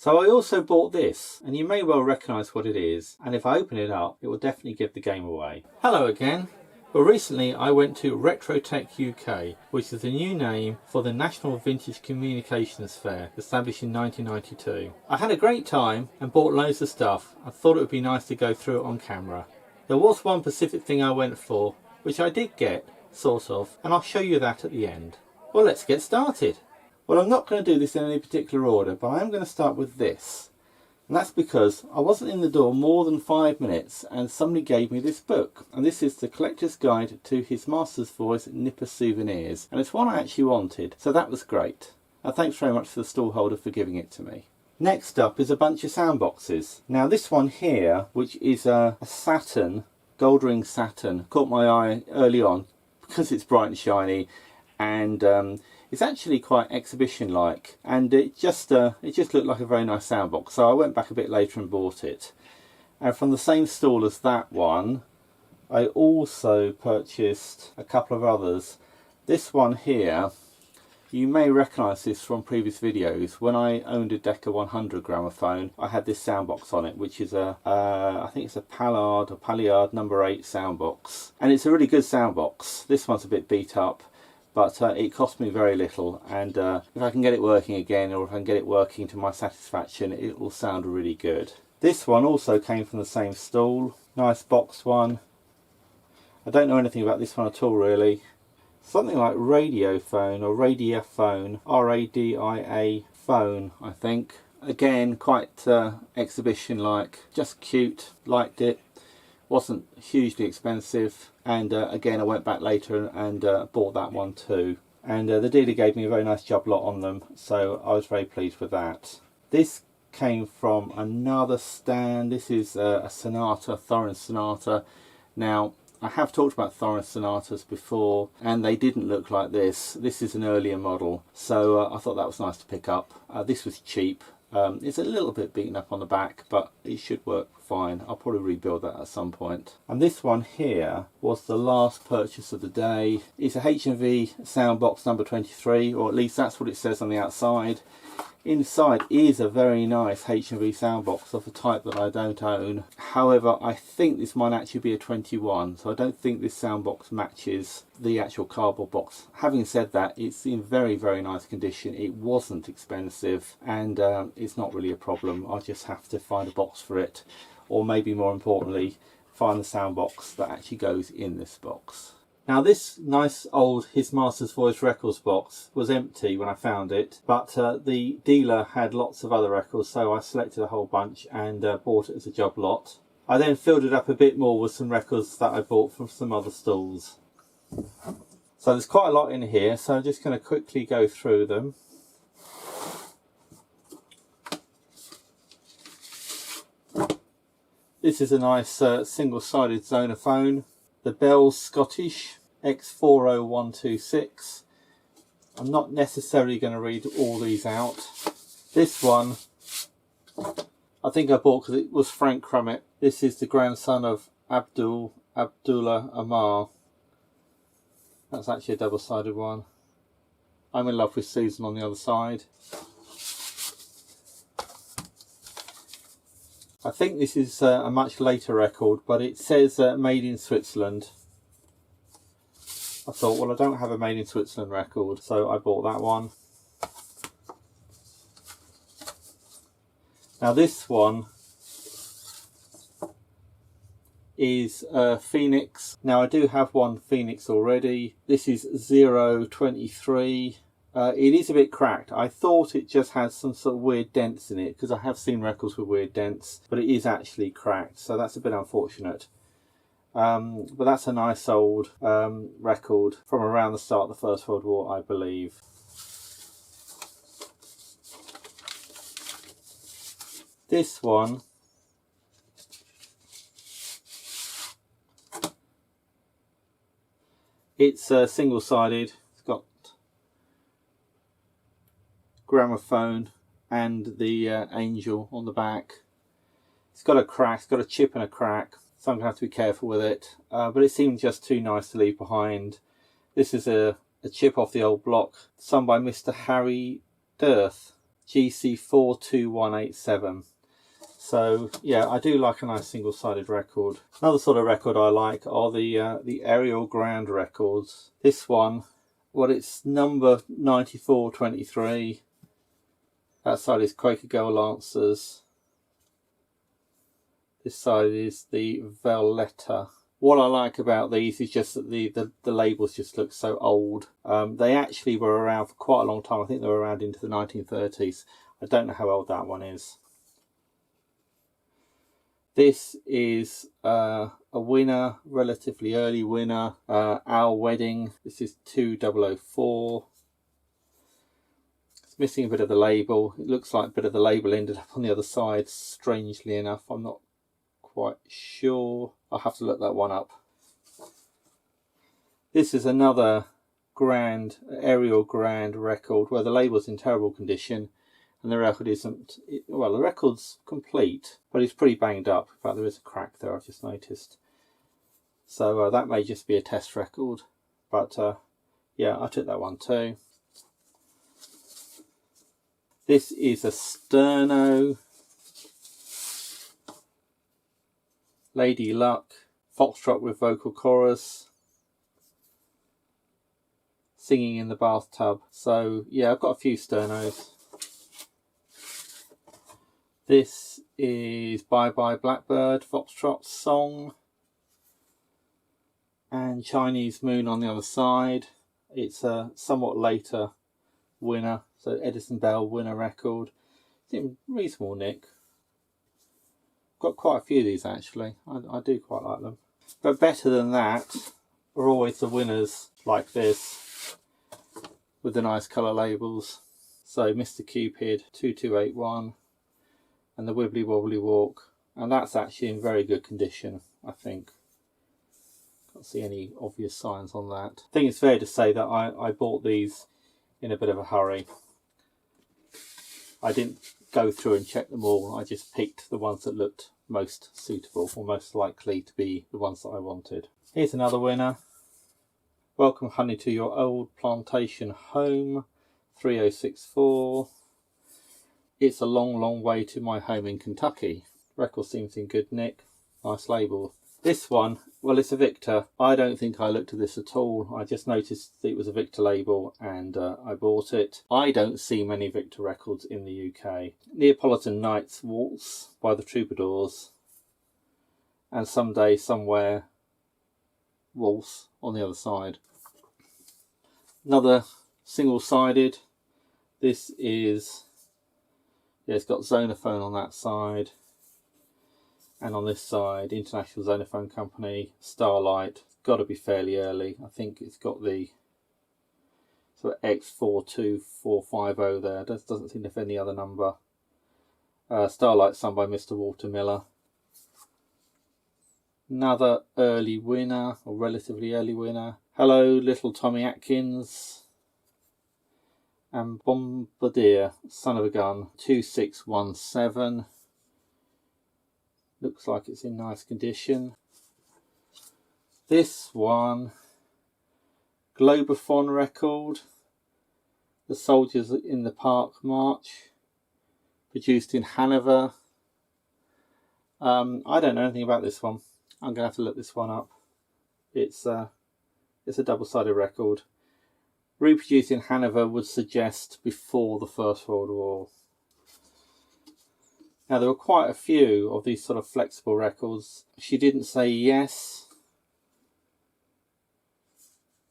So I also bought this, and you may well recognise what it is, and if I open it up, it will definitely give the game away. Hello again. Well, recently I went to RetroTechUK, which is the new name for the National Vintage Communications Fair, established in 1992. I had a great time and bought loads of stuff. I thought it would be nice to go through it on camera. There was one specific thing I went for, which I did get, sort of, and I'll show you that at the end. Well, let's get started. Well, I'm not going to do this in any particular order, but I am going to start with this. And that's because I wasn't in the door more than 5 minutes and somebody gave me this book. And this is the Collector's Guide to His Master's Voice Nipper Souvenirs. And it's one I actually wanted, so that was great. And thanks very much to the stallholder for giving it to me. Next up is a bunch of sound boxes. Now this one here, which is a Satin, gold ring Satin, caught my eye early on because it's bright and shiny, and it's actually quite exhibition-like, and it just looked like a very nice sound box. So I went back a bit later and bought it. And from the same stall as that one, I also purchased a couple of others. This one here, you may recognise this from previous videos. When I owned a Decca 100 gramophone, I had this sound box on it, which is I think it's a Palliard number 8 sound box, and it's a really good sound box. This one's a bit beat up, but it cost me very little, and if I can get it working again, or if I can get it working to my satisfaction, it will sound really good. This one also came from the same stall. Nice boxed one. I don't know anything about this one at all really. Something like radiophone or radiaphone, R-A-D-I-A phone, I think. Again, quite exhibition-like, just cute, liked it. Wasn't hugely expensive, and again I went back later and bought that one too. And the dealer gave me a very nice job lot on them, so I was very pleased with that. This came from another stand. This is a Sonata, Thorin Sonata. Now, I have talked about Thorin Sonatas before, and they didn't look like this. This is an earlier model, so I thought that was nice to pick up. This was cheap. It's a little bit beaten up on the back, but it should work fine. I'll probably rebuild that at some point. And this one here was the last purchase of the day. It's a Hmv Sound Box Number 23, or at least that's what it says on the outside. Inside is a very nice Hmv sound box of a type that I don't own. However, I think this might actually be a 21, so I don't think this sound box matches the actual cardboard box. Having said that, it's in very, very nice condition. It wasn't expensive, and it's not really a problem. I just have to find a box for it, or maybe more importantly, find the sound box that actually goes in this box. Now this nice old His Master's Voice records box was empty when I found it, but the dealer had lots of other records, so I selected a whole bunch and bought it as a job lot. I then filled it up a bit more with some records that I bought from some other stalls. So there's quite a lot in here, so I'm just going to quickly go through them. This is a nice single-sided Zonophone. The Bell Scottish X40126. I'm not necessarily going to read all these out. This one I think I bought because it was Frank Crummett. This is the grandson of Abdullah Amar. That's actually a double-sided one. I'm in love with Susan on the other side. I think this is a much later record, but it says made in Switzerland. I thought, well, I don't have a made in Switzerland record, so I bought that one. Now this one is Phoenix. Now I do have one Phoenix already. This is 023. It is a bit cracked. I thought it just had some sort of weird dents in it, because I have seen records with weird dents, but it is actually cracked, so that's a bit unfortunate. But that's a nice old record from around the start of the First World War, I believe. This one it's single-sided. It's got gramophone and the angel on the back. It's got a crack, it's got a chip and a crack, so I'm going to have to be careful with it, but it seemed just too nice to leave behind. This is a chip off the old block, sung by Mr. Harry Dirth. GC42187. So yeah, I do like a nice single-sided record. Another sort of record I like are the Ariel Grand records. This one, well, it's number 9423. That side is Quaker Girl Lancers. This side is the Valletta. What I like about these is just that the labels just look so old. They actually were around for quite a long time. I think they were around into the 1930s. I don't know how old that one is. This is a winner, relatively early winner, Our Wedding. This is 2004. It's missing a bit of the label. It looks like a bit of the label ended up on the other side, strangely enough. I'm not quite sure. I'll have to look that one up. This is another Ariel Grand record where the label's in terrible condition. And the record isn't, well, the record's complete, but it's pretty banged up. In fact, there is a crack there, I've just noticed. So that may just be a test record. But yeah, I took that one too. This is a Sterno. Lady Luck. Foxtrot with vocal chorus. Singing in the bathtub. So yeah, I've got a few Sternos. This is Bye Bye Blackbird, Foxtrot song, and Chinese Moon on the other side. It's a somewhat later winner, so Edison Bell winner record. It's in reasonable nick. Got quite a few of these actually. I do quite like them. But better than that are always the winners like this with the nice colour labels. So Mr. Cupid 2281. And the Wibbly Wobbly Walk, and that's actually in very good condition, I think. Can't see any obvious signs on that. I think it's fair to say that I bought these in a bit of a hurry. I didn't go through and check them all. I just picked the ones that looked most suitable or most likely to be the ones that I wanted. Here's another winner. Welcome Honey to Your Old Plantation Home, 3064. It's a long, long way to my home in Kentucky. Record seems in good nick. Nice label. This one, well, it's a Victor. I don't think I looked at this at all. I just noticed that it was a Victor label and I bought it. I don't see many Victor records in the UK. Neapolitan Nights Waltz by the Troubadours. And Someday, Somewhere Waltz on the other side. Another single-sided. This is... yeah, it's got Zonophone on that side, and on this side, International Zonophone Company, Starlight. Got to be fairly early. I think it's got the sort of X42450 there. Doesn't seem to have any other number. Starlight, sung by Mr. Walter Miller. Another early winner, or relatively early winner. Hello, Little Tommy Atkins. And Bombardier, Son of a Gun, 2617. Looks like it's in nice condition. This one, Globophone record, The Soldiers in the Park March, produced in Hanover. I don't know anything about this one. I'm going to have to look this one up. It's a double-sided record. Reproduced in Hanover would suggest before the First World War. Now, there were quite a few of these sort of flexible records. She Didn't Say Yes.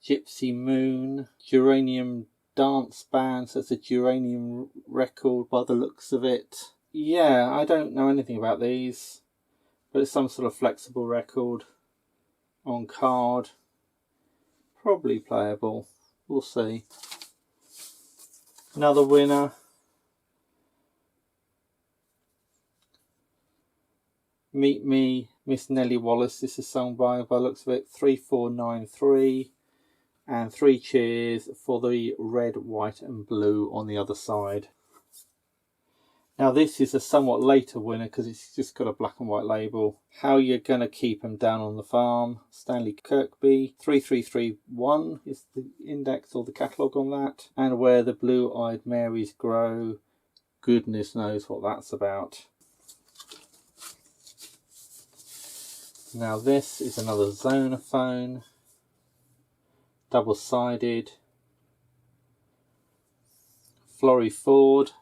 Gypsy Moon. Geranium Dance Band. So it's a Geranium record by the looks of it. Yeah, I don't know anything about these. But it's some sort of flexible record. On card. Probably playable. We'll see. Another winner. Meet Me, Miss Nellie Wallace. This is sung by the looks of it, 3493. And 3 cheers for the red, white and blue on the other side. Now this is a somewhat later winner because it's just got a black and white label. How You're Gonna Keep 'Em Down on the Farm, Stanley Kirkby, 3331 is the index or the catalogue on that. And Where the Blue-Eyed Marys Grow, goodness knows what that's about. Now this is another Zonophone, double-sided, Florrie Ford.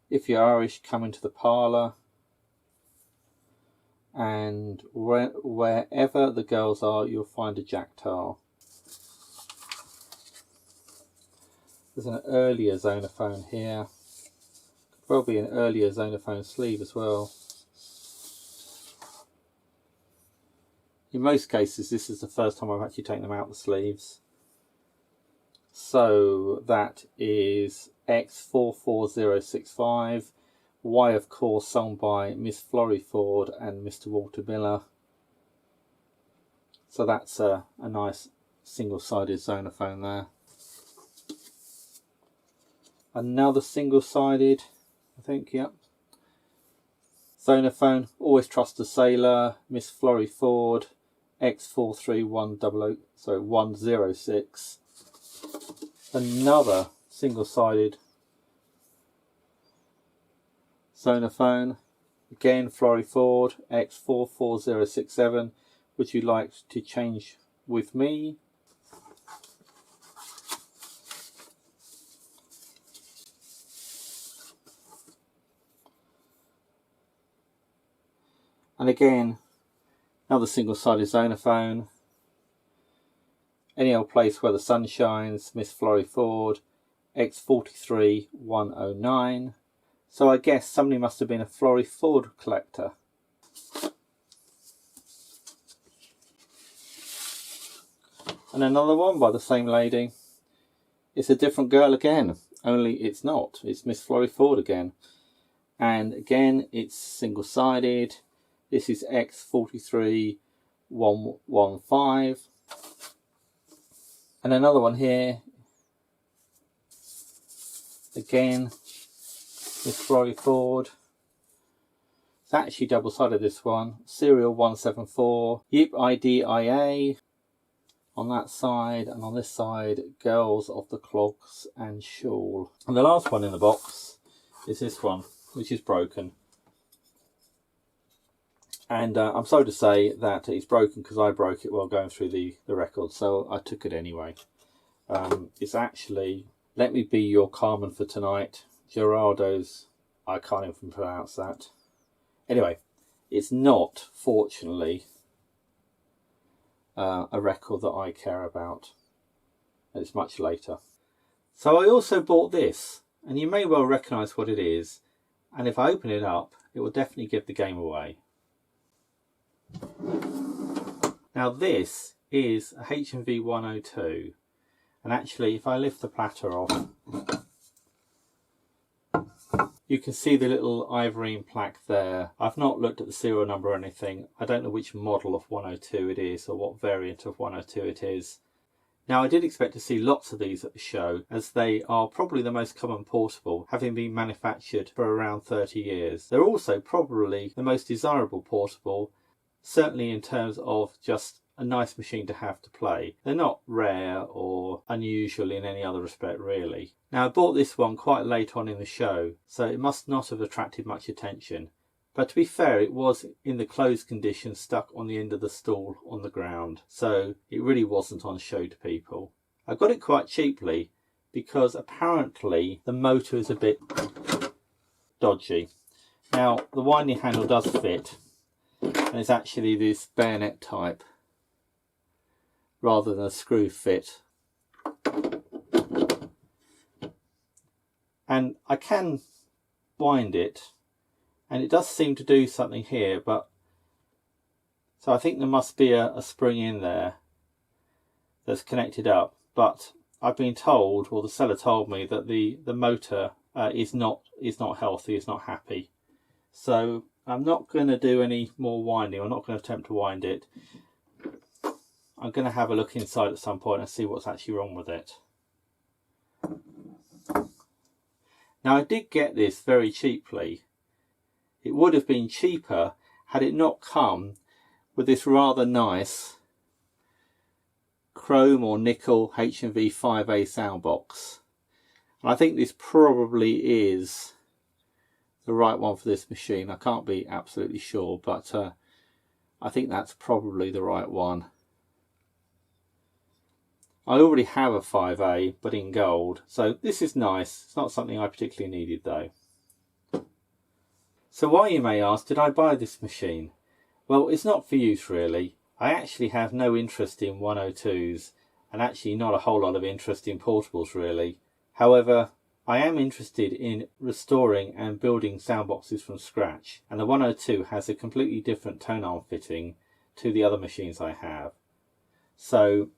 If you're Irish, come into the parlour. And wherever the girls are, you'll find a jack tile. There's an earlier Zonophone here. Could well be an earlier Zonophone sleeve as well. In most cases, this is the first time I've actually taken them out the sleeves. So that is X44065. Y, of course, sung by Miss Florrie Ford and Mr. Walter Miller. So that's a nice single-sided Zonophone there. Another single-sided, I think, yep. Zonophone, Always Trust a Sailor, Miss Florrie Ford, X431006. Another single-sided Zonophone, again Florrie Ford, X44067. Would you like to change with me? And again, another single-sided Zonophone. Any Old Place Where the Sun Shines, Miss Florrie Ford, X43109. So I guess somebody must have been a Florrie Ford collector. And another one by the same lady. It's a different girl again, only it's not. It's Miss Florrie Ford again. And again, it's single-sided. This is X43115. And another one here. Again, Miss Florrie Ford. It's actually double-sided, this one. Serial 174. Yip IDIA on that side, and on this side, Girls of the Clogs and Shawl. And the last one in the box is this one, which is broken. And I'm sorry to say that it's broken because I broke it while going through the record, so I took it anyway. It's actually Let Me Be Your Carmen for Tonight, Gerardo's, I can't even pronounce that. Anyway, it's not, fortunately, a record that I care about. And it's much later. So I also bought this, and you may well recognise what it is. And if I open it up, it will definitely give the game away. Now this is a Hmv 102. And actually, if I lift the platter off, you can see the little ivorine plaque there. I've not looked at the serial number or anything. I don't know which model of 102 it is or what variant of 102 it is. Now I did expect to see lots of these at the show, as they are probably the most common portable, having been manufactured for around 30 years. They're also probably the most desirable portable, certainly in terms of just a nice machine to have to play. They're not rare or unusual in any other respect really. Now I bought this one quite late on in the show, so it must not have attracted much attention. But to be fair, it was in the closed condition, stuck on the end of the stall on the ground, so it really wasn't on show to people. I got it quite cheaply because apparently the motor is a bit dodgy. Now the winding handle does fit, and it's actually this bayonet type rather than a screw fit. And I can wind it, and it does seem to do something here, but so I think there must be a spring in there that's connected up, but I've been told, or the seller told me, that the motor is not healthy, is not happy. So I'm not going to do any more winding. I'm not going to attempt to wind it. I'm going to have a look inside at some point and see what's actually wrong with it. Now I did get this very cheaply. It would have been cheaper had it not come with this rather nice chrome or nickel Hmv 5A sound box. And I think this probably is the right one for this machine. I can't be absolutely sure, but I think that's probably the right one. I already have a 5A, but in gold, so this is nice. It's not something I particularly needed though. So why, you may ask, did I buy this machine? Well, it's not for use really. I actually have no interest in 102s and actually not a whole lot of interest in portables really. However, I am interested in restoring and building sound boxes from scratch, and the 102 has a completely different tone arm fitting to the other machines I have. So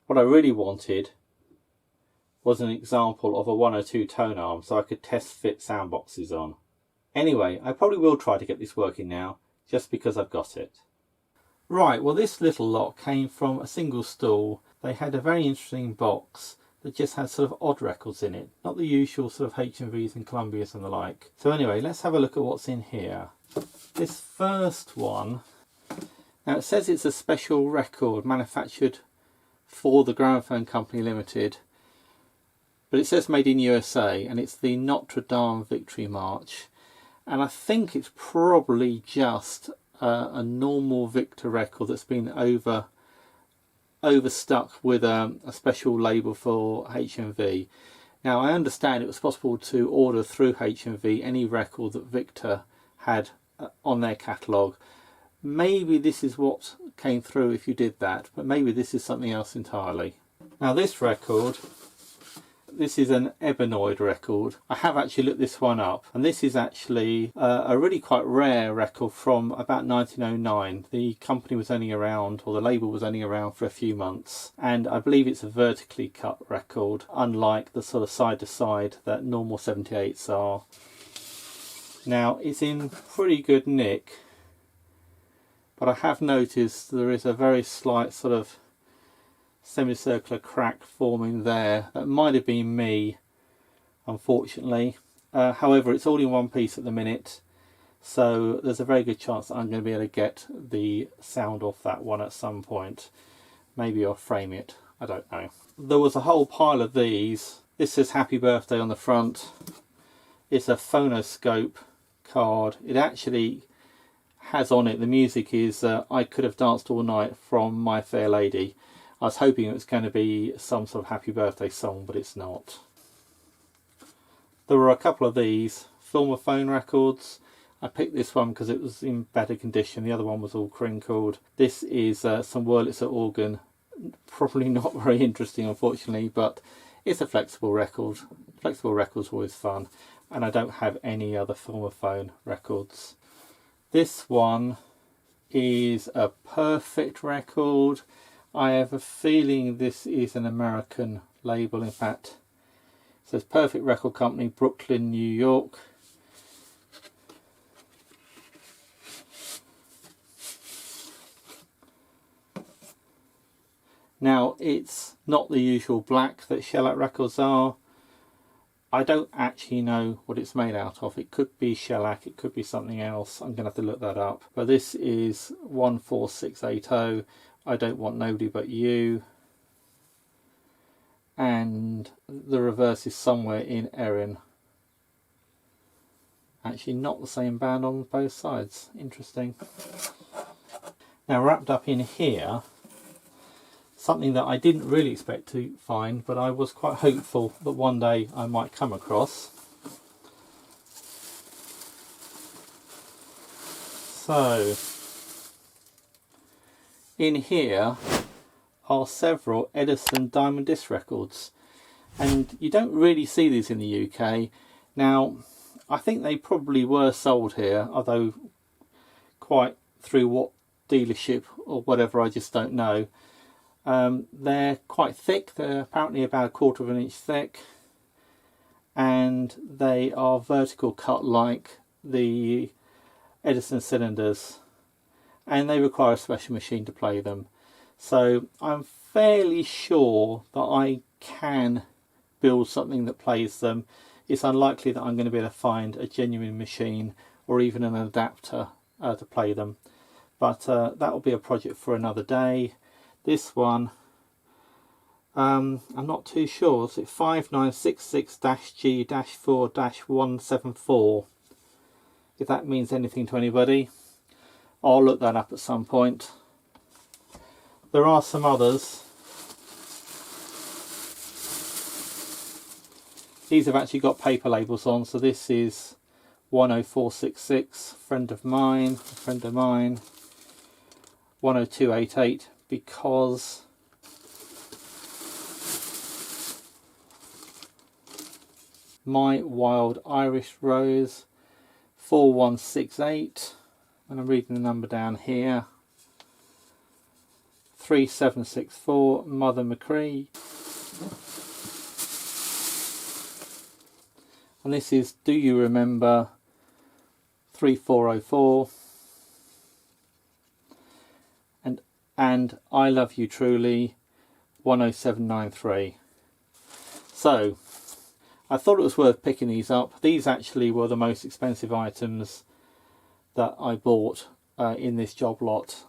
what I really wanted was an example of a 102 tone arm so I could test fit sound boxes on. Anyway, I probably will try to get this working now, just because I've got it. Right, well this little lot came from a single stall. They had a very interesting box that just had sort of odd records in it, not the usual sort of Hmvs and Columbias and the like. So anyway, let's have a look at what's in here. This first one, now it says it's a special record manufactured for the Gramophone Company Limited, but it says made in USA, and it's the Notre Dame Victory March, and I think it's probably just a normal Victor record that's been overstuck with a special label for HMV. Now I understand it was possible to order through HMV any record that Victor had on their catalogue. Maybe this is what came through if you did that, but maybe this is something else entirely. Now this record, this is an Ebenoid record. I have actually looked this one up, and this is actually a really quite rare record from about 1909. The company was only around, or the label was only around for a few months, and I believe it's a vertically cut record, unlike the sort of side to side that normal 78s are. Now it's in pretty good nick, but I have noticed there is a very slight sort of semicircular crack forming there. That might have been me, unfortunately. However, it's all in one piece at the minute, so there's a very good chance that I'm going to be able to get the sound off that one at some point. Maybe I'll frame it, I don't know. There was a whole pile of these. This says happy birthday on the front. It's a phonoscope card. It actually has on it, the music is I Could Have Danced All Night from My Fair Lady. I was hoping it was going to be some sort of happy birthday song, but it's not. There were a couple of these Filmophone records. I picked this one because it was in better condition. The other one was all crinkled. This is some Wurlitzer organ. Probably not very interesting, unfortunately, but it's a flexible record. Flexible records are always fun, and I don't have any other Filmophone records. This one is a perfect record. I have a feeling this is an American label. In fact, it says Perfect Record Company, Brooklyn, New York. Now it's not the usual black that shellac records are. I don't actually know what it's made out of. It could be shellac, it could be something else. I'm going to have to look that up. But this is 14680. I Don't Want Nobody But You. And the reverse is Somewhere in Erin. Actually not the same band on both sides. Interesting. Now wrapped up in here, something that I didn't really expect to find, but I was quite hopeful that one day I might come across. So, in here are several Edison Diamond Disc records, and you don't really see these in the UK. Now, I think they probably were sold here, although quite through what dealership or whatever, I just don't know. They're quite thick. They're apparently about 1/4 of an inch thick, and they are vertical cut like the Edison cylinders, and they require a special machine to play them. So I'm fairly sure that I can build something that plays them. It's unlikely that I'm going to be able to find a genuine machine or even an adapter to play them, but that will be a project for another day. This one, I'm not too sure. Is it 5966-G-4-174? If that means anything to anybody, I'll look that up at some point. There are some others. These have actually got paper labels on, so this is 10466, friend of mine, 10288, because My Wild Irish Rose, 4168, and I'm reading the number down here, 3764, Mother McCree. And this is Do You Remember, 3404, and I Love You Truly, 10793. So I thought it was worth picking these up. These actually were the most expensive items that I bought in this job lot.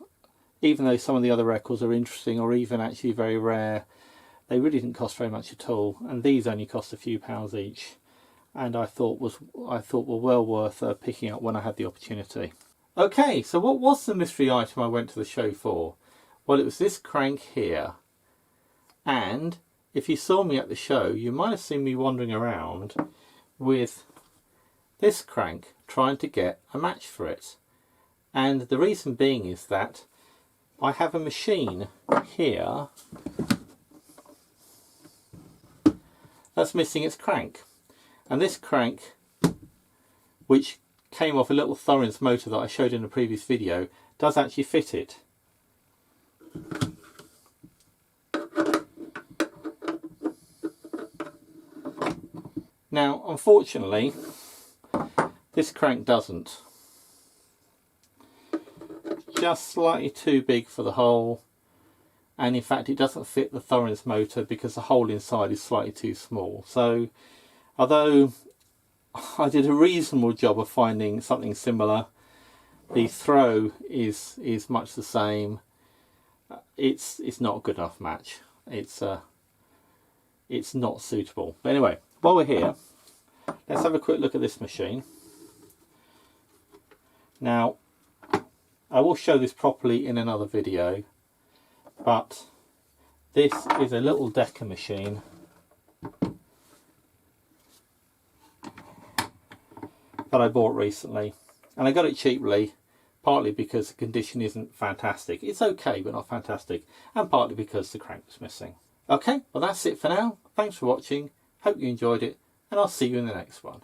Even though some of the other records are interesting or even actually very rare, they really didn't cost very much at all, and these only cost a few pounds each, and I thought were well worth picking up when I had the opportunity. Okay, so what was the mystery item I went to the show for? Well, it was this crank here, and if you saw me at the show, you might have seen me wandering around with this crank trying to get a match for it. And the reason being is that I have a machine here that's missing its crank. And this crank, which came off a little Thorins motor that I showed in a previous video, does actually fit it. Now, unfortunately, this crank doesn't. Just slightly too big for the hole, and in fact it doesn't fit the Thorins motor because the hole inside is slightly too small. So although I did a reasonable job of finding something similar, the throw is much the same. It's not a good enough match. It's not suitable. But anyway, while we're here, let's have a quick look at this machine. Now, I will show this properly in another video, but this is a little Decca machine that I bought recently, and I got it cheaply, partly because the condition isn't fantastic. It's okay, but not fantastic, and partly because the crank was missing. Okay, well that's it for now. Thanks for watching, hope you enjoyed it, and I'll see you in the next one.